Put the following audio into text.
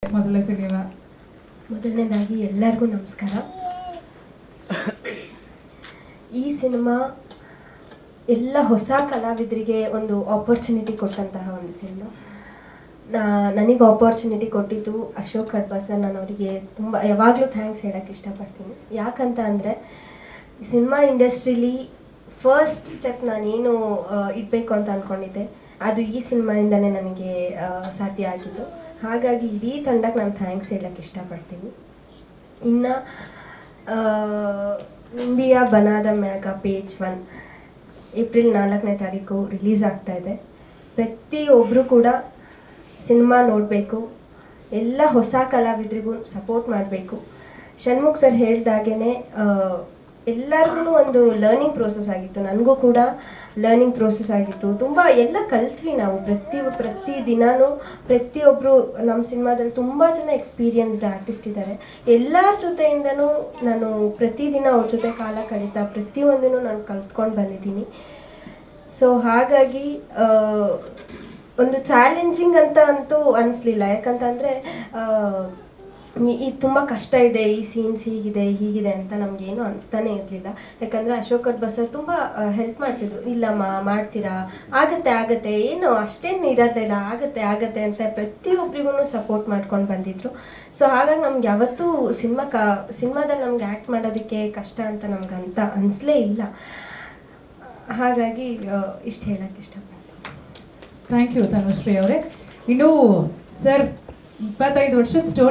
ಮೊದಲ ಸಿನಿಮಾ. ಮೊದಲನೇದಾಗಿ ಎಲ್ಲರಿಗೂ ನಮಸ್ಕಾರ. ಈ ಸಿನಿಮಾ ಎಲ್ಲ ಹೊಸ ಕಲಾವಿದರಿಗೆ ಒಂದು ಆಪರ್ಚುನಿಟಿ ಕೊಟ್ಟಂತಹ ಒಂದು ಸಿನಿಮಾ. ನನಗೆ ಆಪರ್ಚುನಿಟಿ ಕೊಟ್ಟಿದ್ದು ಅಶೋಕ್ ಕಡ್ಬ ಸರ್. ನಾನು ಅವರಿಗೆ ತುಂಬ ಯಾವಾಗಲೂ ಥ್ಯಾಂಕ್ಸ್ ಹೇಳೋಕ್ಕೆ ಇಷ್ಟಪಡ್ತೀನಿ. ಯಾಕಂತ ಅಂದರೆ ಸಿನಿಮಾ ಇಂಡಸ್ಟ್ರೀಲಿ ಫಸ್ಟ್ ಸ್ಟೆಪ್ ನಾನೇನು ಇಡಬೇಕು ಅಂತ ಅಂದ್ಕೊಂಡಿದ್ದೆ ಅದು ಈ ಸಿನಿಮಾಯಿಂದನೇ ನನಗೆ ಸಾಧ್ಯ ಆಗಿದ್ದು. ಹಾಗಾಗಿ ಇಡೀ ತಂಡಕ್ಕೆ ನಾನು ಥ್ಯಾಂಕ್ಸ್ ಹೇಳೋಕ್ಕೆ ಇಷ್ಟಪಡ್ತೀನಿ. ಇನ್ನು ಇಂಡಿಯಾ ಬನಾದ ಮ್ಯಾಗ ಪೇಜ್ 1 ಏಪ್ರಿಲ್ 4ನೇ ತಾರೀಕು ರಿಲೀಸ್ ಆಗ್ತಾ ಇದೆ. ಪ್ರತಿಯೊಬ್ಬರು ಕೂಡ ಸಿನಿಮಾ ನೋಡಬೇಕು. ಎಲ್ಲ ಹೊಸ ಕಲಾವಿದರಿಗೂ ಸಪೋರ್ಟ್ ಮಾಡಬೇಕು. ಷಣ್ಮುಖ್ ಸರ್ ಹೇಳ್ದಾಗೇ ಎಲ್ಲರಿಗೂ ಒಂದು ಲರ್ನಿಂಗ್ ಪ್ರೋಸೆಸ್ ಆಗಿತ್ತು. ನನಗೂ ಕೂಡ ಲರ್ನಿಂಗ್ ಪ್ರೋಸೆಸ್ ಆಗಿತ್ತು. ತುಂಬ ಎಲ್ಲ ಕಲ್ತ್ವಿ ನಾವು. ಪ್ರತಿ ದಿನಾನೂ ಪ್ರತಿಯೊಬ್ಬರು ನಮ್ಮ ಸಿನಿಮಾದಲ್ಲಿ ತುಂಬ ಜನ ಎಕ್ಸ್ಪೀರಿಯನ್ಸ್ಡ್ ಆರ್ಟಿಸ್ಟ್ ಇದ್ದಾರೆ. ಎಲ್ಲರ ಜೊತೆಯಿಂದನೂ ನಾನು ಪ್ರತಿದಿನ ಅವ್ರ ಜೊತೆ ಕಾಲ ಕಳೀತಾ ಪ್ರತಿಯೊಂದನ್ನು ನಾನು ಕಲ್ತ್ಕೊಂಡು ಬಂದಿದ್ದೀನಿ. ಸೊ ಹಾಗಾಗಿ ಒಂದು ಚಾಲೆಂಜಿಂಗ್ ಅಂತ ಅಂತೂ ಅನಿಸ್ಲಿಲ್ಲ. ಯಾಕಂತಂದರೆ ಇದು ತುಂಬ ಕಷ್ಟ ಇದೆ, ಈ ಸೀನ್ಸ್ ಹೀಗಿದೆ ಅಂತ ನಮಗೇನು ಅನಿಸ್ತಾನೆ ಇರಲಿಲ್ಲ. ಯಾಕಂದರೆ ಅಶೋಕ್ ಕಡ್ಬ ಸರ್ ತುಂಬ ಹೆಲ್ಪ್ ಮಾಡ್ತಿದ್ರು. ಇಲ್ಲಮ್ಮ ಮಾಡ್ತೀರಾ, ಆಗತ್ತೆ ಏನು ಅಷ್ಟೇನು ಇರೋದಿಲ್ಲ, ಆಗತ್ತೆ ಅಂತ ಪ್ರತಿಯೊಬ್ಬರಿಗೂ ಸಪೋರ್ಟ್ ಮಾಡ್ಕೊಂಡು ಬಂದಿದ್ರು. ಸೊ ಹಾಗಾಗಿ ನಮ್ಗೆ ಯಾವತ್ತೂ ಸಿನಿಮಾದಲ್ಲಿ ನಮ್ಗೆ ಆ್ಯಕ್ಟ್ ಮಾಡೋದಕ್ಕೆ ಕಷ್ಟ ಅಂತ ನಮ್ಗೆ ಅಂತ ಅನಿಸ್ಲೇ ಇಲ್ಲ. ಹಾಗಾಗಿ ಇಷ್ಟು ಹೇಳೋಕ್ಕೆ ಇಷ್ಟಪಡ್ತೀನಿ. ಥ್ಯಾಂಕ್ ಯು ತನುಶ್ರೀ ಅವರೇ. ಇನ್ನು ಸರ್ 25 ವರ್ಷದ ಸ್ಟೋರಿ